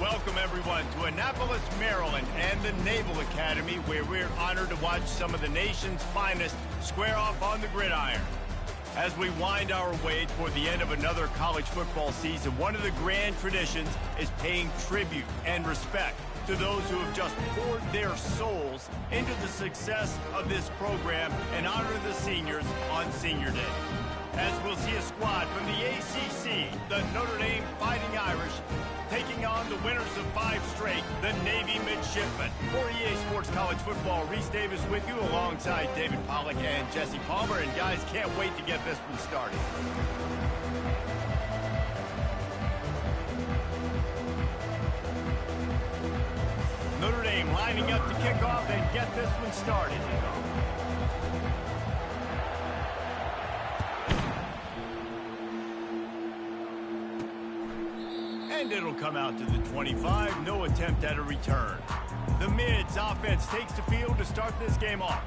Welcome, everyone, to Annapolis, Maryland, and the Naval Academy, where we're honored to watch some of the nation's finest square off on the gridiron. As we wind our way toward the end of another college football season, one of the grand traditions is paying tribute and respect to those who have just poured their souls into the success of this program and honor the seniors on Senior Day. As we'll see a squad from the ACC, the Notre Dame Fighting Irish, taking on the winners of 5 straight, the Navy Midshipmen. For EA Sports College Football, Reese Davis with you alongside David Pollack and Jesse Palmer. And guys, can't wait to get this one started. Notre Dame lining up to kick off and get this one started. And it'll come out to the 25, no attempt at a return. The Mids offense takes the field to start this game off.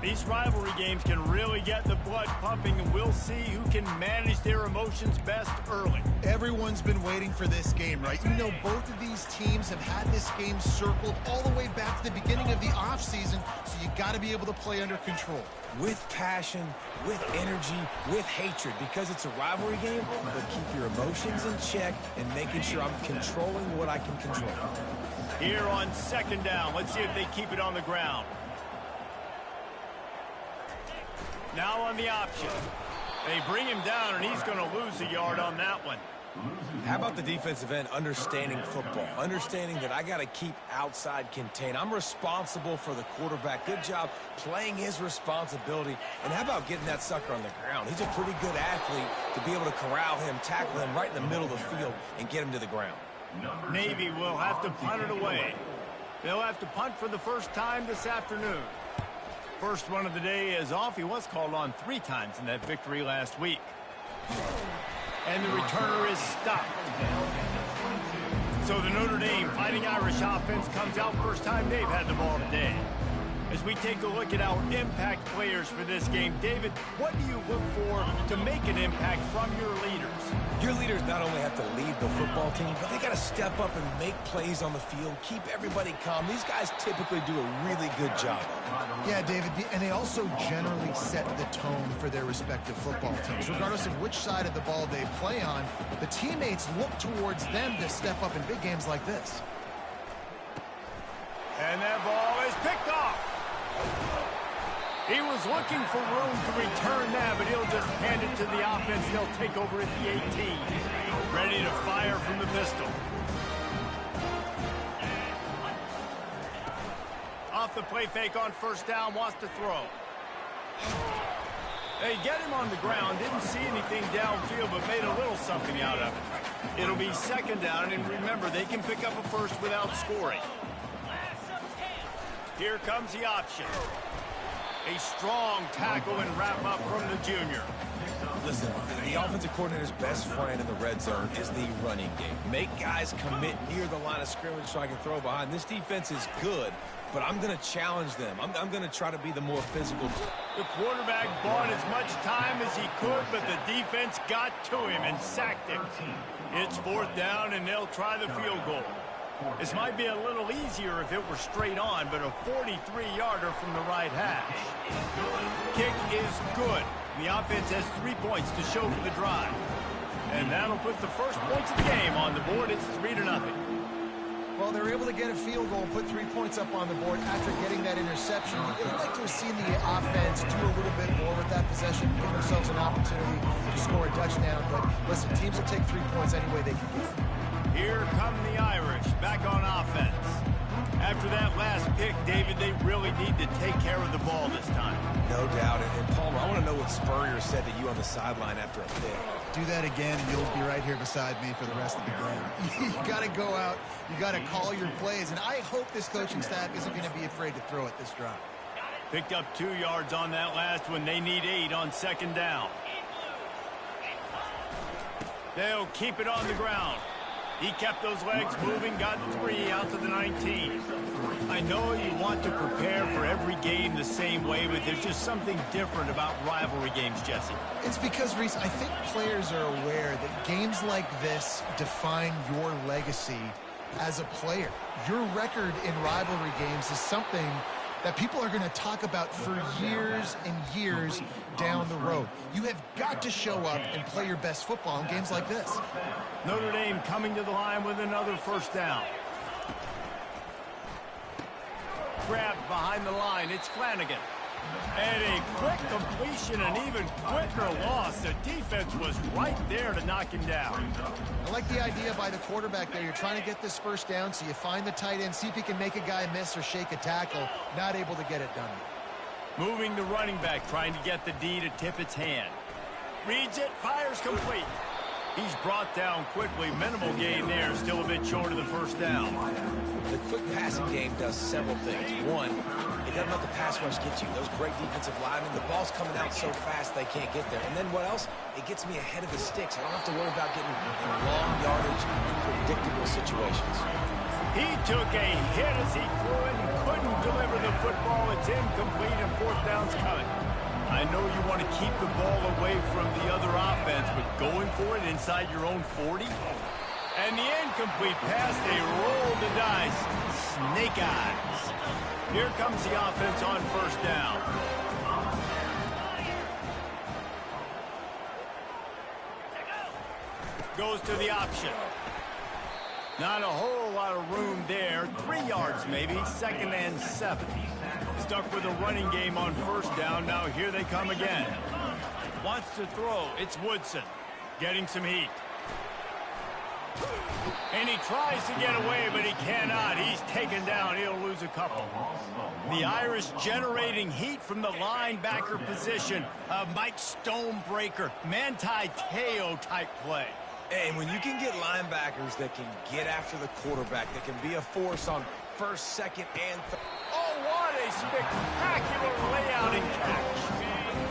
These rivalry games can really get the blood pumping, and we'll see who can manage their emotions best early. Everyone's been waiting for this game, right? You know, both of these teams have had this game circled all the way back to the beginning of the offseason, so you got to be able to play under control. With passion, with energy, with hatred, because it's a rivalry game, but keep your emotions in check and making sure I'm controlling what I can control. Here on second down, let's see if they keep it on the ground. Now on the option. They bring him down, and he's going to lose a yard on that one. How about the defensive end understanding football, understanding that I got to keep outside contained. I'm responsible for the quarterback. Good job playing his responsibility. And how about getting that sucker on the ground? He's a pretty good athlete to be able to corral him, tackle him right in the middle of the field, and get him to the ground. Navy will have to punt it away. They'll have to punt for the first time this afternoon. First one of the day is off. He was called on 3 times in that victory last week. And the returner is stopped. So the Notre Dame Fighting Irish offense comes out first time they've had the ball today. As we take a look at our impact players for this game, David, what do you look for to make an impact from your leaders? Your leaders not only have to lead the football team, but they got to step up and make plays on the field, keep everybody calm. These guys typically do a really good job. Yeah, David, and they also generally set the tone for their respective football teams. Regardless of which side of the ball they play on, the teammates look towards them to step up in big games like this. And that ball is picked off. He was looking for room to return that, but he'll just hand it to the offense. They'll take over at the 18. Ready to fire from the pistol. Off the play fake on first down, wants to throw. They get him on the ground, didn't see anything downfield, but made a little something out of it. It'll be second down, and remember, they can pick up a first without scoring. Here comes the option. A strong tackle and wrap up from the junior. Listen, the offensive coordinator's best friend in the red zone is the running game. Make guys commit near the line of scrimmage so I can throw behind. This defense is good, but I'm going to challenge them. I'm going to try to be the more physical. The quarterback bought as much time as he could, but the defense got to him and sacked him. It's fourth down, and they'll try the field goal. This might be a little easier if it were straight on, but a 43-yarder from the right hash. Kick is good. The offense has 3 points to show for the drive. And that'll put the first points of the game on the board. It's 3-0. Well, they were able to get a field goal and put 3 points up on the board after getting that interception. You'd like to have seen the offense do a little bit more with that possession, give themselves an opportunity to score a touchdown. But listen, teams will take 3 points any way they can get it. Here come the Irish back on offense. After that last pick, David, they really need to take care of the ball this time. No doubt. And Palmer, I want to know what Spurrier said to you on the sideline after a pick. Do that again, and you'll be right here beside me for the rest of the game. You got to go out. You got to call your plays. And I hope this coaching staff isn't going to be afraid to throw it this drive. Picked up 2 yards on that last one. They need 8 on second down. They'll keep it on the ground. He kept those legs moving, got 3 out to the 19. I know you want to prepare for every game the same way, but there's just something different about rivalry games, Jesse. It's because, Reese, I think players are aware that games like this define your legacy as a player. Your record in rivalry games is something that people are going to talk about for years and years down the road. You have got to show up and play your best football in games like this. Notre Dame coming to the line with another first down. Grabbed behind the line, it's Flanagan. And a quick completion, an even quicker loss. The defense was right there to knock him down. I like the idea by the quarterback there. You're trying to get this first down, so you find the tight end, see if he can make a guy miss or shake a tackle. Not able to get it done. Moving the running back, trying to get the D to tip its hand. Reads it, fires complete. He's brought down quickly. Minimal gain there, still a bit short of the first down. The quick passing game does several things. One, it doesn't let the pass rush get you. Those great defensive linemen, the ball's coming out so fast they can't get there. And then what else? It gets me ahead of the sticks. I don't have to worry about getting in long yardage in predictable situations. He took a hit as he threw it and couldn't deliver the football. It's incomplete and fourth down's coming. I know you want to keep the ball away from the other offense, but going for it inside your own 40? And the incomplete pass, they roll the dice. Snake eyes. Here comes the offense on first down. Goes to the option. Not a whole lot of room there. 3 yards maybe, 2nd and 7. Stuck with a running game on first down. Now here they come again. Wants to throw. It's Woodson. Getting some heat. And he tries to get away, but he cannot. He's taken down. He'll lose a couple. The Irish generating heat from the linebacker position. Mike Stonebreaker, Manti Te'o type play. And when you can get linebackers that can get after the quarterback, that can be a force on first, second, and third. Oh, what a spectacular layout and catch.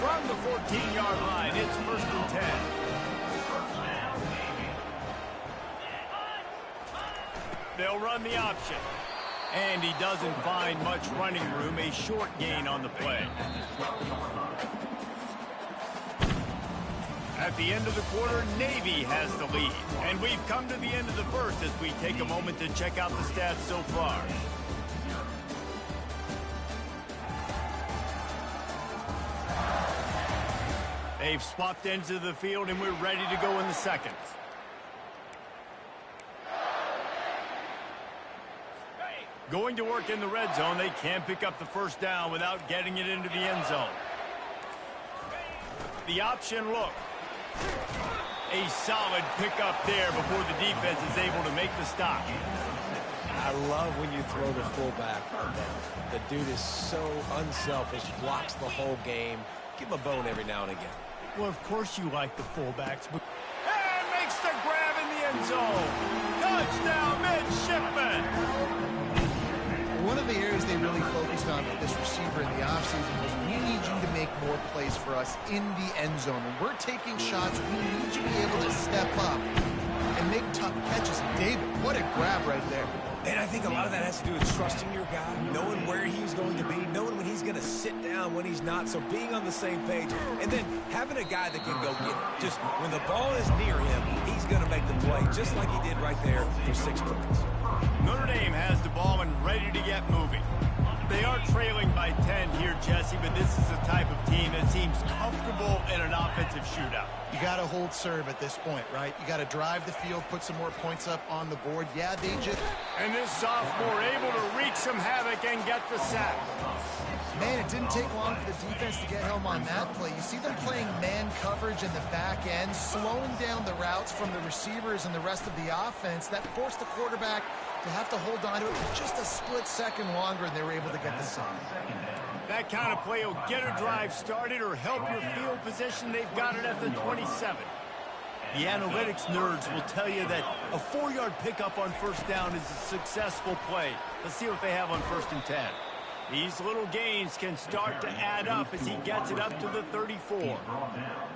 From the 14-yard line, it's 1st and 10. They'll run the option. And he doesn't find much running room. A short gain on the play. At the end of the quarter, Navy has the lead. And we've come to the end of the first as we take a moment to check out the stats so far. They've swapped ends of the field, and we're ready to go in the second. Going to work in the red zone. They can't pick up the first down without getting it into the end zone. The option look. A solid pickup there before the defense is able to make the stop. I love when you throw the fullback. The dude is so unselfish, blocks the whole game. Give him a bone every now and again. Well, of course you like the fullbacks, but... And makes the grab in the end zone. Touchdown, midshipman. One of the areas they really focused on with this receiver in the offseason was we need you to make more plays for us in the end zone. When we're taking shots, we need you to be able to step up and make tough catches. David, what a grab right there. And I think a lot of that has to do with trusting your guy, knowing where he's going to be, knowing when he's going to sit down, when he's not, so being on the same page, and then having a guy that can go get it. Just when the ball is near him, he's going to make the play, just like he did right there for 6 points. Notre Dame has the ball and ready to get moving. They are trailing by 10 here, Jesse, but this is the type of team that seems comfortable in an offensive shootout. You got to hold serve at this point, right? You got to drive the field, put some more points up on the board. Yeah, they just... And this sophomore able to wreak some havoc and get the sack. Man, it didn't take long for the defense to get home on that play. You see them playing man coverage in the back end, slowing down the routes from the receivers and the rest of the offense. That forced the quarterback to have to hold on to it for just a split second longer, and they were able to get the sack. That kind of play will get a drive started or help your field position. They've got it at the 27. The analytics nerds will tell you that a 4-yard pickup on first down is a successful play. Let's see what they have on 1st and 10. These little gains can start to add up as he gets it up to the 34.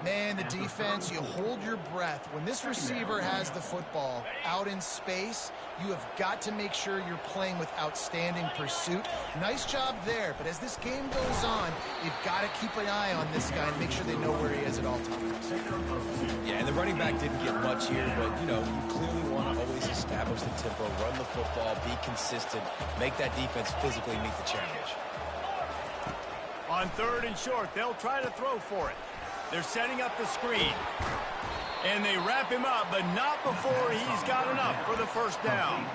Man, the defense, you hold your breath. When this receiver has the football out in space, you have got to make sure you're playing with outstanding pursuit. Nice job there, but as this game goes on, you've got to keep an eye on this guy and make sure they know where he is at all times. Yeah, and the running back didn't get much here, but, you know, you clearly want to always establish the tempo, run the football, be consistent, make that defense physically meet the challenge. On 3rd and short, they'll try to throw for it. They're setting up the screen. And they wrap him up, but not before he's got enough for the first down.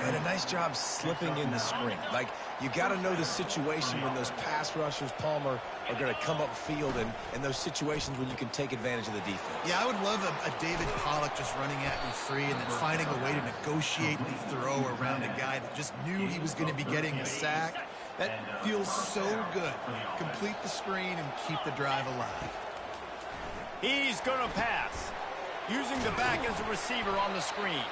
And a nice job slipping in the screen. Like, you got to know the situation when those pass rushers, Palmer, are going to come upfield and those situations when you can take advantage of the defense. Yeah, I would love a David Pollock just running at me free and then finding a way to negotiate the throw around a guy that just knew he was going to be getting a sack. That feels so good. Complete the screen and keep the drive alive. He's going to pass, using the back as a receiver on the screen.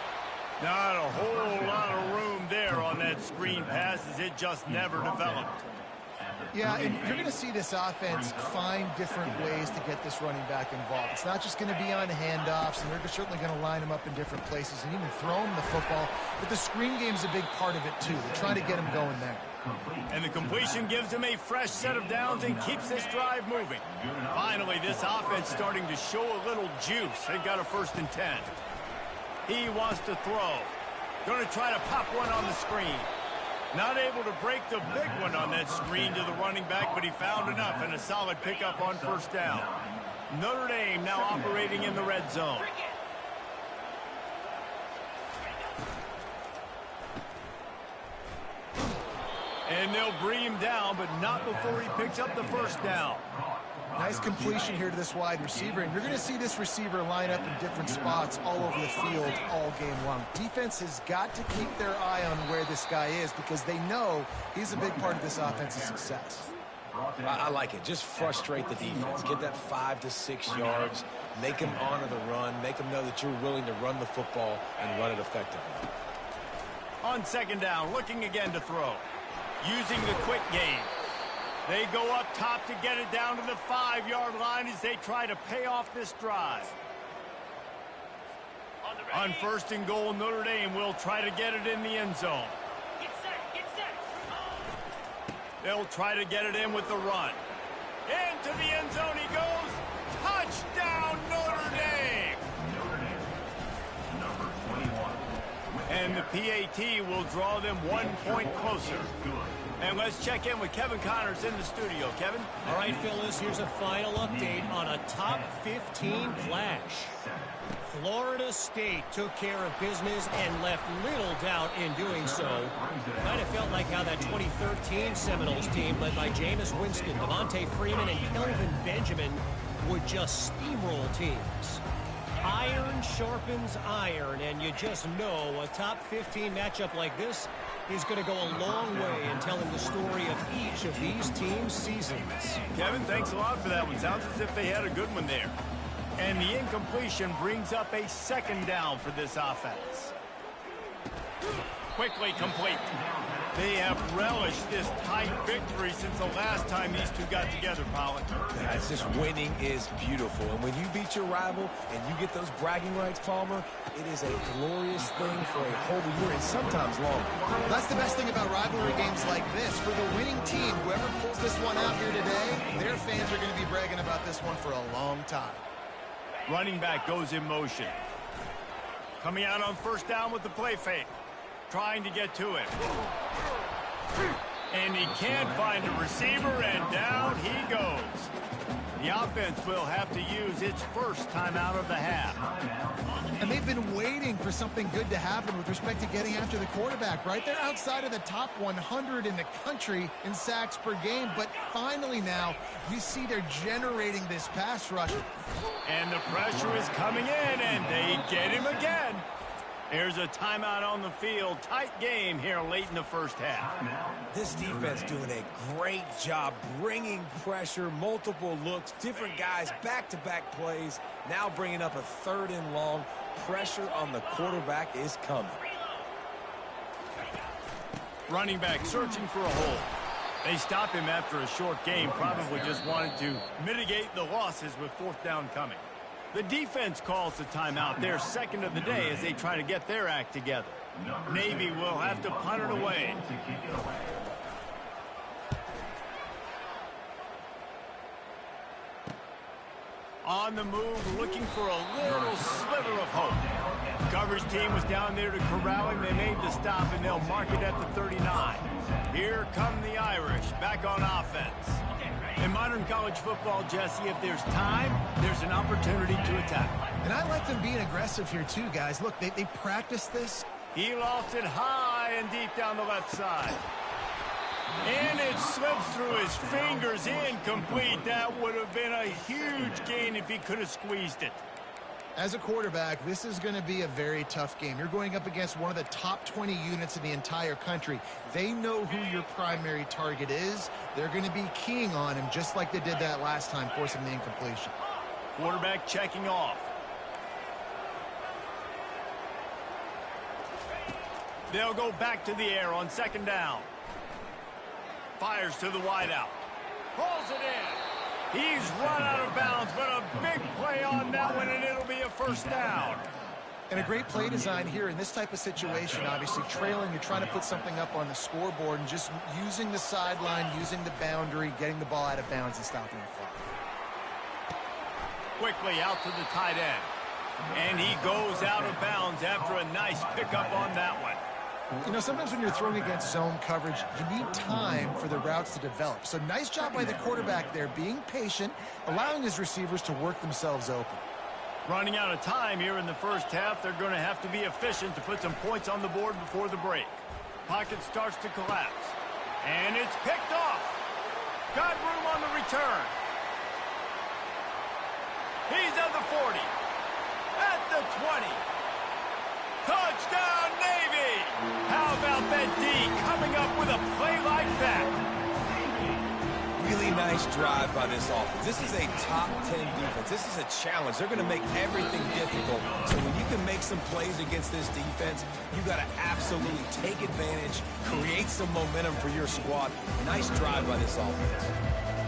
Not a whole lot of room there on that screen pass as it just never developed. Yeah, and you're going to see this offense find different ways to get this running back involved. It's not just going to be on handoffs, and they're certainly going to line him up in different places and even throw him the football. But the screen game's a big part of it, too. They're trying to get him going there. And the completion gives him a fresh set of downs and keeps this drive moving. Finally, this offense starting to show a little juice. They've got a 1st and 10. He wants to throw. Going to try to pop one on the screen. Not able to break the big one on that screen to the running back, but he found enough and a solid pickup on 1st down. Notre Dame now operating in the red zone. And they'll bring him down, but not before he picks up the 1st down. Nice completion here to this wide receiver, and you're going to see this receiver line up in different spots all over the field all game long. Defense has got to keep their eye on where this guy is because they know he's a big part of this offense's success. I like it. Just frustrate the defense. Get that 5 to 6 yards. Make them honor the run. Make them know that you're willing to run the football and run it effectively. On 2nd down, looking again to throw. Using the quick game. They go up top to get it down to the 5-yard line as they try to pay off this drive. On 1st and goal, Notre Dame will try to get it in the end zone. Get set. They'll try to get it in with the run. Into the end zone he goes. Touchdown, Notre Dame! And the PAT will draw them 1 point closer. And let's check in with Kevin Connors in the studio. Kevin? All right, Phyllis, here's a final update on a top 15 clash. Florida State took care of business and left little doubt in doing so. Kind of felt like how that 2013 Seminoles team led by Jameis Winston, Devontae Freeman, and Kelvin Benjamin would just steamroll teams. Iron sharpens iron, and you just know a top 15 matchup like this is going to go a long way in telling the story of each of these teams' seasons. Kevin, thanks a lot for that one. Sounds as if they had a good one there. And the incompletion brings up a 2nd down for this offense. Quickly complete. They have relished this tight victory since the last time these two got together, Pollock. Yeah, it's just winning is beautiful. And when you beat your rival and you get those bragging rights, Palmer, it is a glorious thing for a whole year and sometimes longer. Well, that's the best thing about rivalry games like this. For the winning team, whoever pulls this one out here today, their fans are going to be bragging about this one for a long time. Running back goes in motion. Coming out on 1st down with the play fake. Trying to get to it. And he can't find a receiver, and down he goes. The offense will have to use its first timeout of the half. And they've been waiting for something good to happen with respect to getting after the quarterback, right? They're outside of the top 100 in the country in sacks per game, but finally now you see they're generating this pass rush. And the pressure is coming in, and they get him again. Here's a timeout on the field. Tight game here late in the 1st half. This defense doing a great job bringing pressure, multiple looks, different guys, back-to-back plays. Now bringing up a 3rd and long. Pressure on the quarterback is coming. Running back searching for a hole. They stopped him after a short game, probably just wanted to mitigate the losses with fourth down coming. The defense calls the timeout, their second of the day, as they try to get their act together. Navy will have to punt it away. On the move, looking for a little sliver of hope. Coverage team was down there to corral him. They made the stop, and they'll mark it at the 39. Here come the Irish, back on offense. In modern college football, Jesse, if there's time, there's an opportunity to attack. And I like them being aggressive here too, guys. Look, they practice this. He lost it high and deep down the left side. And it slips through his fingers, incomplete. That would have been a huge gain if he could have squeezed it. As a quarterback, this is going to be a very tough game. You're going up against one of the top 20 units in the entire country. They know who your primary target is. They're going to be keying on him just like they did that last time, forcing the incompletion. Quarterback checking off. They'll go back to the air on second down. Fires to the wideout. Pulls it in. He's run out of bounds, but a big play on that one, and it'll be a first down. And a great play design here in this type of situation. Obviously, trailing, you're trying to put something up on the scoreboard and just using the sideline, using the boundary, getting the ball out of bounds and stopping the clock. Quickly out to the tight end. And he goes out of bounds after a nice pickup on that one. You know, sometimes when you're throwing against zone coverage, you need time for the routes to develop. So nice job by the quarterback there, being patient, allowing his receivers to work themselves open. Running out of time here in the first half, they're going to have to be efficient to put some points on the board before the break. Pocket starts to collapse. And it's picked off. Got room on the return. He's at the 40. At the 20. Touchdown, Navy! How about that D coming up with a play like that? Really nice drive by this offense. This is a top 10 defense. This is a challenge. They're going to make everything difficult. So when you can make some plays against this defense, you got to absolutely take advantage, create some momentum for your squad. Nice drive by this offense.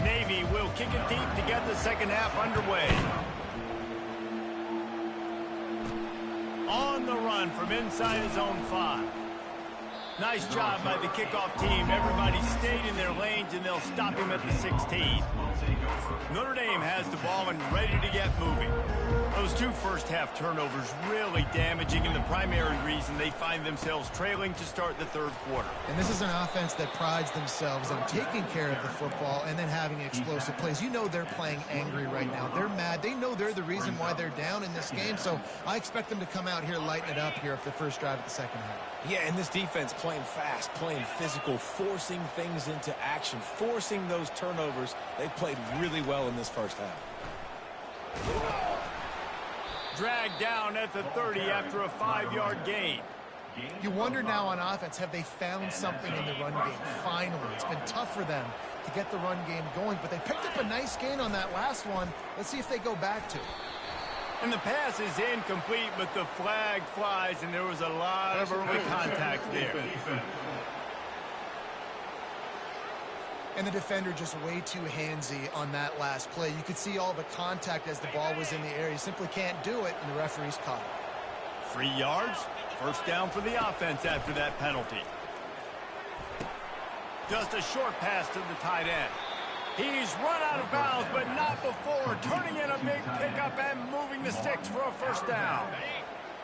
Navy will kick it deep to get the second half underway. On the run from inside his own 5. Nice job by the kickoff team. Everybody stayed in their lanes, and they'll stop him at the 16. Notre Dame has the ball and ready to get moving. Those two first-half turnovers really damaging, and the primary reason they find themselves trailing to start the third quarter. And this is an offense that prides themselves on taking care of the football and then having explosive plays. You know they're playing angry right now. They're mad. They know they're the reason why they're down in this game, so I expect them to come out here, lighten it up here for the first drive of the second half. Yeah, and this defense playing fast, playing physical, forcing things into action, forcing those turnovers. They played really well in this first half. Dragged down at the 30 after a 5-yard gain. You wonder now on offense, have they found something in the run game? Finally, it's been tough for them to get the run game going, but they picked up a nice gain on that last one. Let's see if they go back to it. And the pass is incomplete, but the flag flies, and there was a lot of early contact there. And the defender just way too handsy on that last play. You could see all the contact as the ball was in the air. He simply can't do it, and the referee's caught it. 3 yards, first down for the offense after that penalty. Just a short pass to the tight end. He's run out of bounds, but not before turning in a big pickup and moving the sticks for a first down.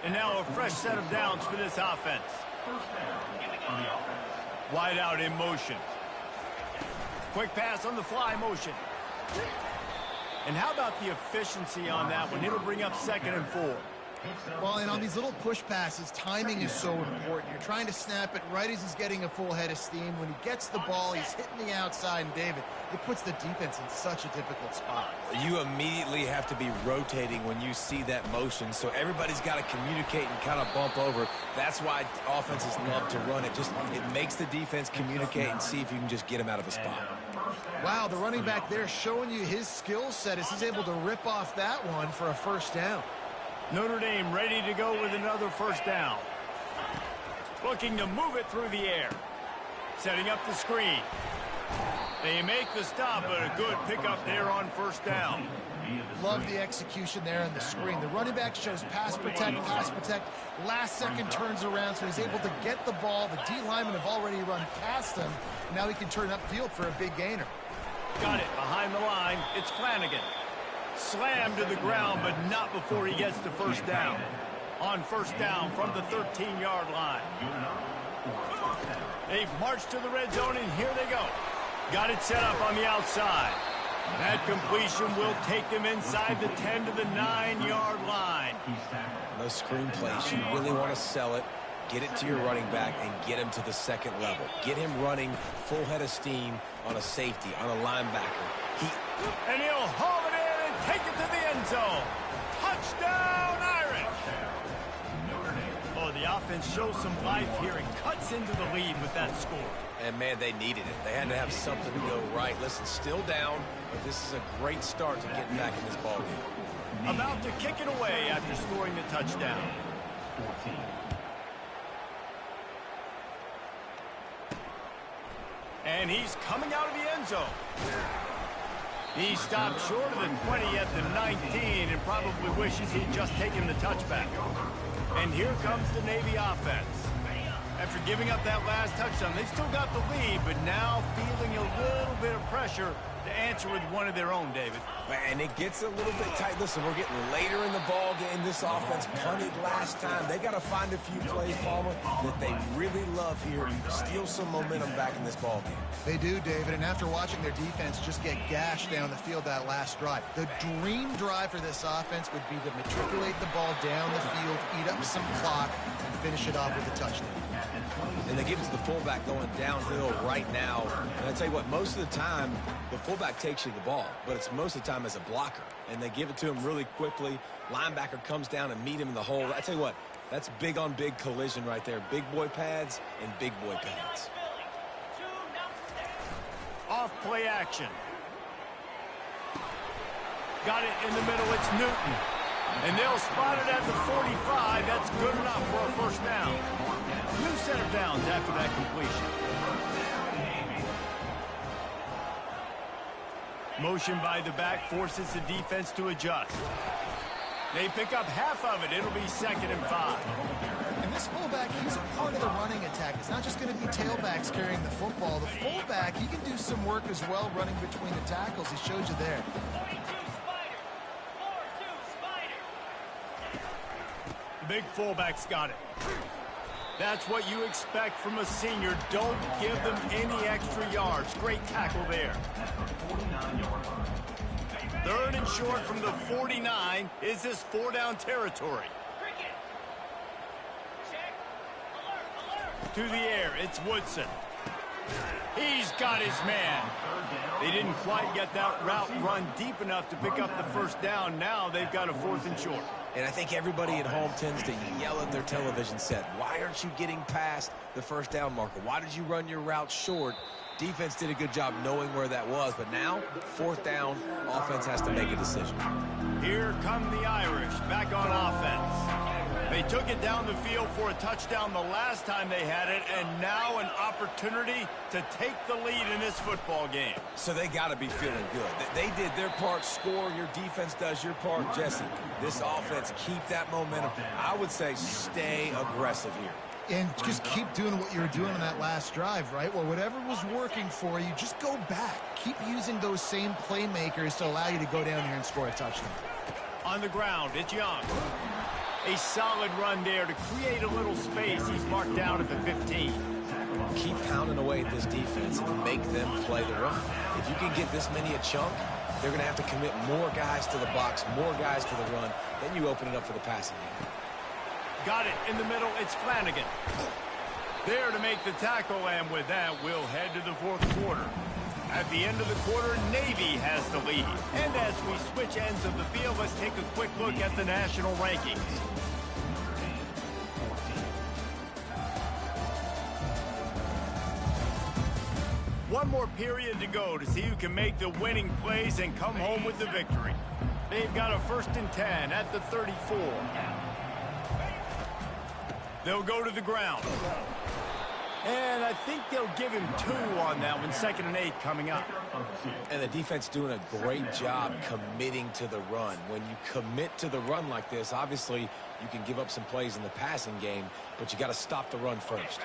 And now a fresh set of downs for this offense. Wide out in motion. Quick pass on the fly motion. And how about the efficiency on that one? It'll bring up 2nd and 4. Well, and on these little push passes, timing is so important. You're trying to snap it right as he's getting a full head of steam. When he gets the ball, he's hitting the outside, and David, it puts the defense in such a difficult spot. You immediately have to be rotating when you see that motion, so everybody's got to communicate and kind of bump over. That's why offenses love to run it. It makes the defense communicate and see if you can just get him out of a spot. Wow, the running back there showing you his skill set as he's able to rip off that one for a first down. Notre Dame ready to go with another first down. Looking to move it through the air. Setting up the screen. They make the stop, but a good pickup there on first down. Love the execution there on the screen. The running back shows pass protect, last second turns around, so he's able to get the ball. The D linemen have already run past him. Now he can turn upfield for a big gainer. Got it behind the line. It's Flanagan. Slammed to the ground, but not before he gets to first down. On first down from the 13-yard line. They've marched to the red zone, and here they go. Got it set up on the outside. That completion will take them inside the 10 to the 9-yard line. Those screen plays, you really want to sell it, get it to your running back, and get him to the second level. Get him running full head of steam on a safety, on a linebacker. And he'll haul it in and take it to the end zone. Touchdown, Irish! Oh, the offense shows some life here and cuts into the lead with that score. And, man, they needed it. They had to have something to go right. Listen, still down, but this is a great start to getting back in this ballgame. About to kick it away after scoring the touchdown. And he's coming out of the end zone. He stopped short of the 20 at the 19 and probably wishes he'd just taken the touchback. And here comes the Navy offense. After giving up that last touchdown, they've still got the lead, but now feeling a little bit of pressure to answer with one of their own, David. And it gets a little bit tight. Listen, we're getting later in the ball game. This offense punted last time. They got to find a few plays, Palmer, that they really love here. Steal some momentum back in this ball game. They do, David, and after watching their defense just get gashed down the field that last drive, the dream drive for this offense would be to matriculate the ball down the field, eat up some clock, and finish it off with a touchdown. And they give it to the fullback going downhill right now. And I tell you what, most of the time, the fullback takes you the ball, but it's most of the time as a blocker. And they give it to him really quickly. Linebacker comes down and meet him in the hole. I tell you what, that's big on big collision right there. Big boy pads and big boy pads. Off play action. Got it in the middle. It's Newton. And they'll spot it at the 45. That's good enough for a first down. New set of downs after that completion. Motion by the back forces the defense to adjust. They pick up half of it. It'll be 2nd and 5. And this fullback, he's a part of the running attack. It's not just going to be tailbacks carrying the football. The fullback, he can do some work as well running between the tackles. He showed you there. The big fullback's got it. That's what you expect from a senior. Don't give them any extra yards. Great tackle there. 3rd and short from the 49. Is this 4-down territory? To the air, it's Woodson. He's got his man. They didn't quite get that route run deep enough to pick up the first down. Now they've got a 4th and short. And I think everybody at home tends to yell at their television set. Why aren't you getting past the first down marker? Why did you run your route short? Defense did a good job knowing where that was. But now, 4th down, offense has to make a decision. Here come the Irish back on offense. They took it down the field for a touchdown the last time they had it, and now an opportunity to take the lead in this football game. So they got to be feeling good. They did their part, score. Your defense does your part. Jesse, this offense, keep that momentum. I would say stay aggressive here. And just keep doing what you were doing on that last drive, right? Well, whatever was working for you, just go back. Keep using those same playmakers to allow you to go down here and score a touchdown. On the ground, it's Young. A solid run there to create a little space. He's marked down at the 15. Keep pounding away at this defense and make them play the run. If you can get this many a chunk, they're going to have to commit more guys to the box, more guys to the run. Then you open it up for the passing game. Got it in the middle. It's Flanagan. There to make the tackle, and with that, we'll head to the 4th quarter. At the end of the quarter, Navy has the lead. And as we switch ends of the field, let's take a quick look at the national rankings. One more period to go to see who can make the winning plays and come home with the victory. They've got a 1st and 10 at the 34. They'll go to the ground. And I think they'll give him 2 on that one, 2nd and 8 coming up. And the defense doing a great job committing to the run. When you commit to the run like this, obviously you can give up some plays in the passing game, but you got to stop the run first.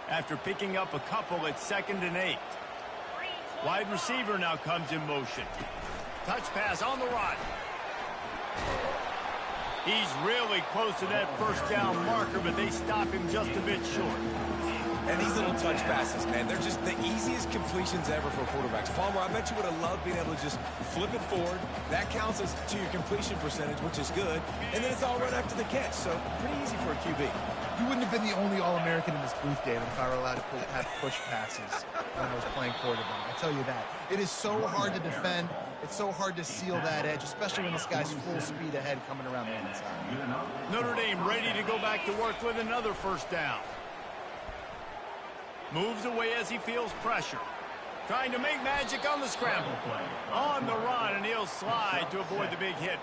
After picking up a couple, it's 2nd and 8. Wide receiver now comes in motion. Touch pass on the run. He's really close to that first down marker, but they stop him just a bit short. And these little touch passes, man, they're just the easiest completions ever for quarterbacks. Palmer, I bet you would have loved being able to just flip it forward. That counts as to your completion percentage, which is good. And then it's all right after the catch, so pretty easy for a QB. You wouldn't have been the only All-American in this booth, David, if I were allowed to have push passes when I was playing quarterback. I tell you that. It is so hard to defend. It's so hard to seal that edge, especially when this guy's full speed ahead coming around the inside. Notre Dame ready to go back to work with another first down. Moves away as he feels pressure. Trying to make magic on the scramble. On the run, and he'll slide to avoid the big hit.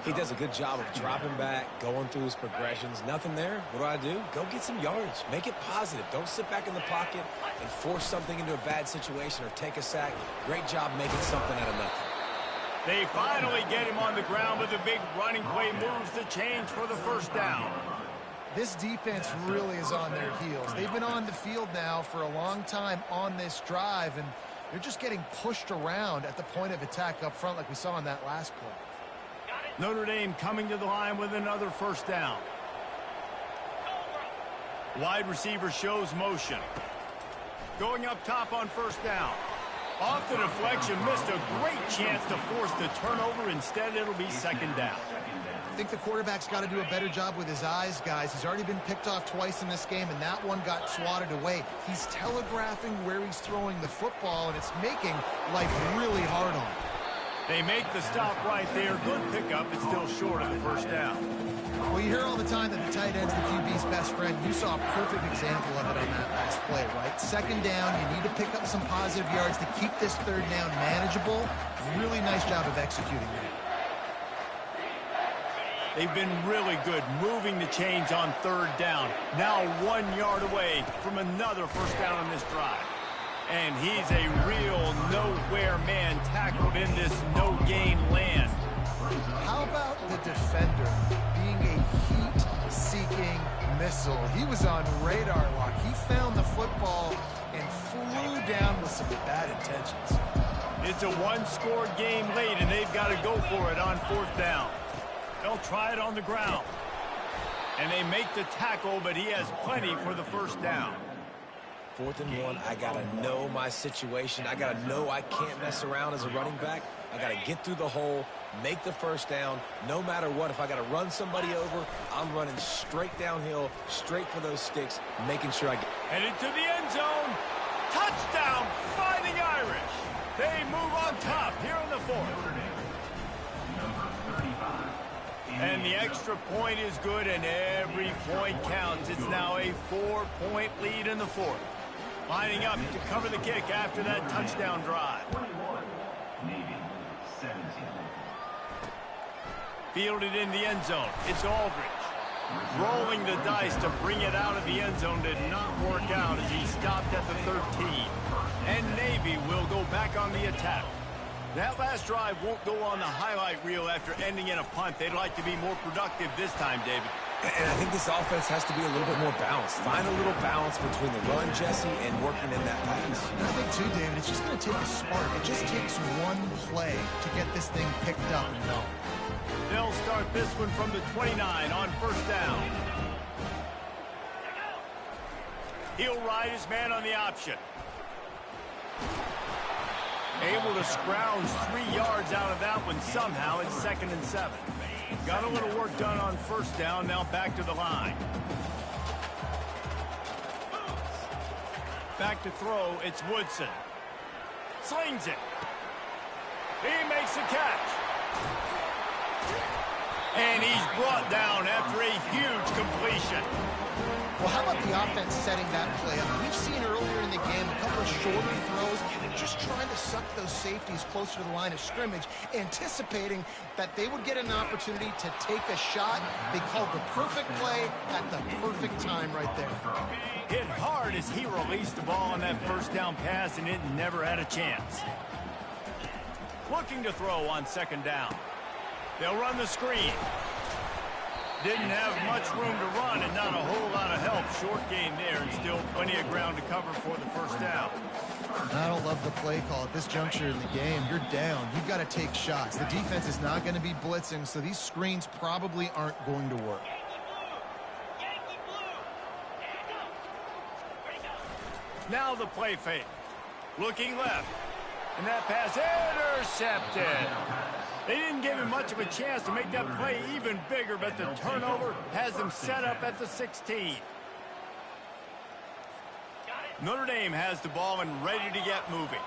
He does a good job of dropping back, going through his progressions. Nothing there. What do? Go get some yardage. Make it positive. Don't sit back in the pocket and force something into a bad situation or take a sack. Great job making something out of nothing. They finally get him on the ground, but the big running play moves the change for the first down. This defense really is on their heels. They've been on the field now for a long time on this drive, and they're just getting pushed around at the point of attack up front like we saw in that last play. Notre Dame coming to the line with another first down. Wide receiver shows motion. Going up top on first down. Off the deflection, missed a great chance to force the turnover. Instead, it'll be 2nd down. I think the quarterback's got to do a better job with his eyes, guys. He's already been picked off twice in this game, and that one got swatted away. He's telegraphing where he's throwing the football, and it's making life really hard on him. They make the stop right there. Good pickup. It's still short of the first down. Well, you hear all the time that the tight end's the QB's best friend. You saw a perfect example of it on that last play, right? 2nd down, you need to pick up some positive yards to keep this 3rd down manageable. Really nice job of executing that. They've been really good moving the chains on 3rd down. Now 1 yard away from another first down on this drive. And he's a real nowhere man tackled in this no-gain land. How about the defender being a heat-seeking missile? He was on radar lock. He found the football and flew down with some bad intentions. It's a one-score game late, and they've got to go for it on 4th down. They'll try it on the ground. And they make the tackle, but he has plenty for the first down. 4th and 1, I got to know my situation. I got to know I can't mess around as a running back. I got to get through the hole, make the first down. No matter what, if I got to run somebody over, I'm running straight downhill, straight for those sticks, making sure I get... Headed to the end zone. Touchdown, Fighting Irish. They move on top here in the 4th. And the extra point is good, and every point counts. It's now a 4-point lead in the 4th. Lining up to cover the kick after that touchdown drive. Fielded in the end zone. It's Aldridge. Rolling the dice to bring it out of the end zone did not work out as he stopped at the 13. And Navy will go back on the attack. That last drive won't go on the highlight reel after ending in a punt. They'd like to be more productive this time, David. And I think this offense has to be a little bit more balanced. Find a little balance between the run, Jesse, and working in that pass. And I think, too, David, it's just going to take a spark. It just takes one play to get this thing picked up and going. They'll start this one from the 29 on first down. He'll ride his man on the option. Able to scrounge 3 yards out of that one somehow. It's 2nd and 7. Got a little work done on first down. Now back to the line. Back to throw. It's Woodson. Slings it. He makes the catch. And he's brought down after a huge completion. Well, how about the offense setting that play up? We've seen earlier in the game a couple of shorter throws and just trying to suck those safeties closer to the line of scrimmage, anticipating that they would get an opportunity to take a shot. They called the perfect play at the perfect time right there. Hit hard as he released the ball on that first down pass, and it never had a chance. Looking to throw on second down. They'll run the screen. Didn't have much room to run and not a whole lot of help. Short gain there and still plenty of ground to cover for the first down. I don't love the play call at this juncture in the game. You're down. You've got to take shots. The defense is not going to be blitzing, so these screens probably aren't going to work. Now the play fake. Looking left. And that pass intercepted. They didn't give him much of a chance to make that play even bigger, but the turnover has them set up at the 16. Notre Dame has the ball and ready to get moving.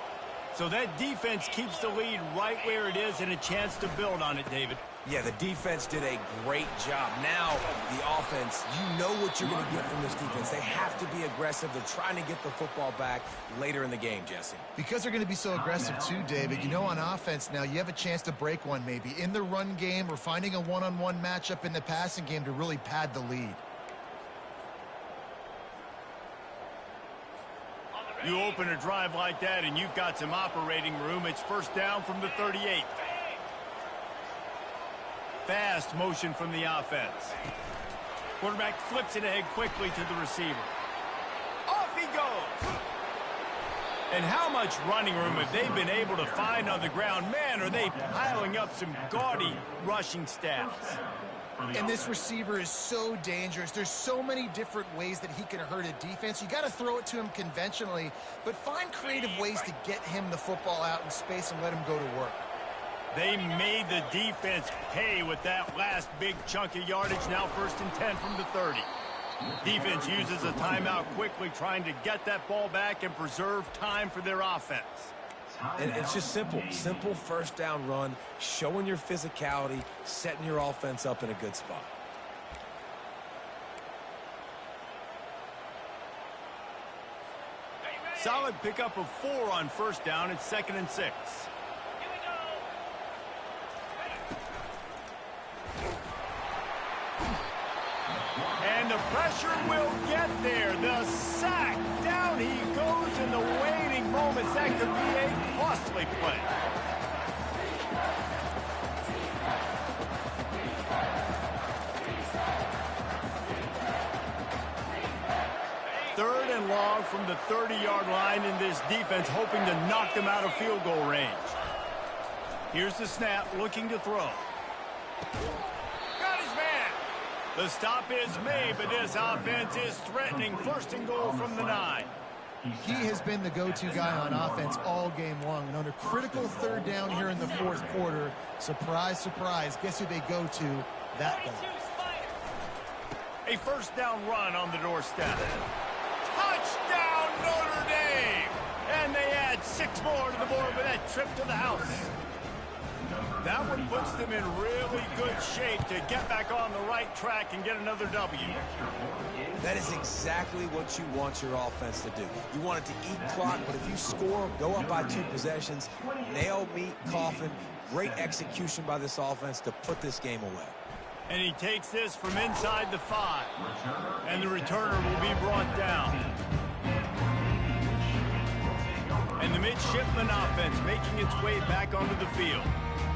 So that defense keeps the lead right where it is and a chance to build on it, David. Yeah, the defense did a great job. Now, the offense, you know what you're going to get from this defense. They have to be aggressive. They're trying to get the football back later in the game, Jesse. Because they're going to be so aggressive too, David, you know on offense now you have a chance to break one maybe in the run game or finding a one-on-one matchup in the passing game to really pad the lead. You open a drive like that and you've got some operating room. It's first down from the 38. Fast motion from the offense. Quarterback flips it ahead quickly to the receiver. Off he goes. And how much running room have they been able to find on the ground? Man, are they piling up some gaudy rushing stats. And this receiver is so dangerous. There's so many different ways that he can hurt a defense. You got to throw it to him conventionally, but find creative ways to get him the football out in space and let him go to work. They made the defense pay with that last big chunk of yardage. Now first and 10 from the 30. Defense uses a timeout quickly, trying to get that ball back and preserve time for their offense. And it's just simple first down run, showing your physicality, setting your offense up in a good spot. Solid pickup of 4 on first down. It's 2nd and 6. And the pressure will get there. The sack. Down he goes in the waning moments. That could be a costly play. Third and long from the 30-yard line, in this defense hoping to knock them out of field goal range. Here's the snap, looking to throw. Got his man. The stop is made, but this offense is threatening. First and goal from the 9. He has been the go-to guy on offense all game long. And under critical third down here in the fourth quarter, surprise, surprise, guess who they go to? That guy. A first down run on the doorstep. Touchdown, Notre Dame! And they add 6 more to the board with that trip to the house. That one puts them in really good shape to get back on the right track and get another W. That is exactly what you want your offense to do. You want it to eat clock, but if you score, go up by 2 possessions, nail, meet, coffin. Great execution by this offense to put this game away. And he takes this from inside the 5. And the returner will be brought down. And the midshipman offense making its way back onto the field.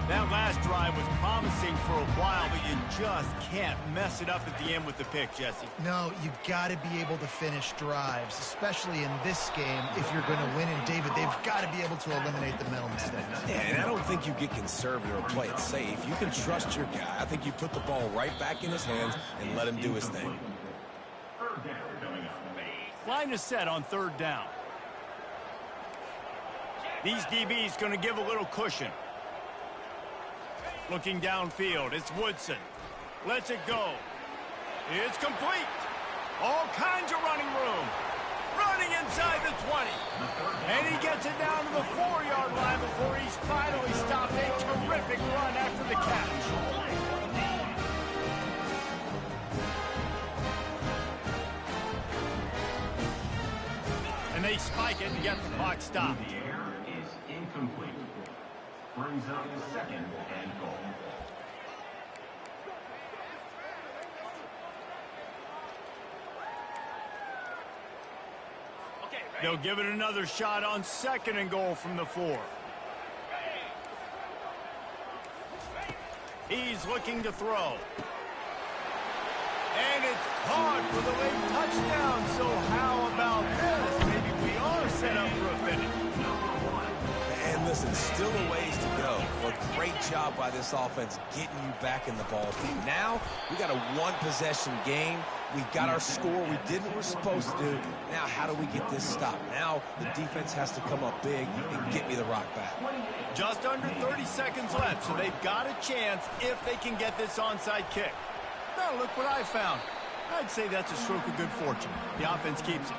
That last drive was promising for a while, but you just can't mess it up at the end with the pick, Jesse. No, you got to be able to finish drives, especially in this game if you're going to win. And, David, they've got to be able to eliminate the mental mistakes. Yeah, and I don't think you get conservative or play it safe. You can trust your guy. I think you put the ball right back in his hands and let him do his thing. Line is set on third down. These DBs going to give a little cushion. Looking downfield, it's Woodson. Lets it go. It's complete. All kinds of running room. Running inside the 20. And he gets it down to the 4-yard line before he's finally stopped. A terrific run after the catch. And they spike it and get the clock stopped. brings up 2nd and goal. They'll give it another shot on 2nd and goal from the 4. He's looking to throw. And it's caught for the late touchdown. So how about this? Maybe we are set up for a finish. And listen, still a ways to go. But great job by this offense getting you back in the ball game. Now, we got a one-possession game. We got our score we did what we're supposed to do. Now, how do we get this stopped? Now, the defense has to come up big and get me the rock back. Just under 30 seconds left, so they've got a chance if they can get this onside kick. Now, look what I found. I'd say that's a stroke of good fortune. The offense keeps it.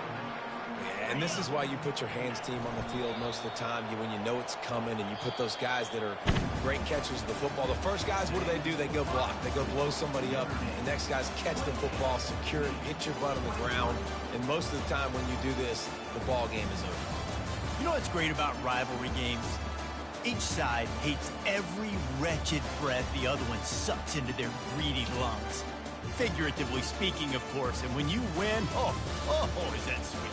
And this is why you put your hands team on the field most of the time. When you know it's coming, and you put those guys that are great catchers of the football. The first guys, what do? They go block. They go blow somebody up. The next guys catch the football, secure it, hit your butt on the ground. And most of the time when you do this, the ball game is over. You know what's great about rivalry games? Each side hates every wretched breath the other one sucks into their greedy lungs. Figuratively speaking, of course. And when you win, oh, is that sweet.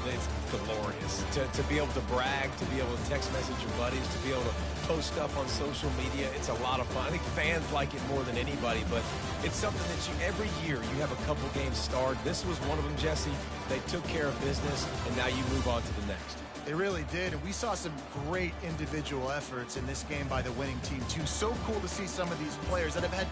It's glorious to be able to brag, to be able to text message your buddies, to be able to post stuff on social media. It's a lot of fun. I think fans like it more than anybody, but it's something that every year you have a couple games starred. This was one of them, Jesse. They took care of business, and now you move on to the next. They really did, and we saw some great individual efforts in this game by the winning team, too. So cool to see some of these players that have had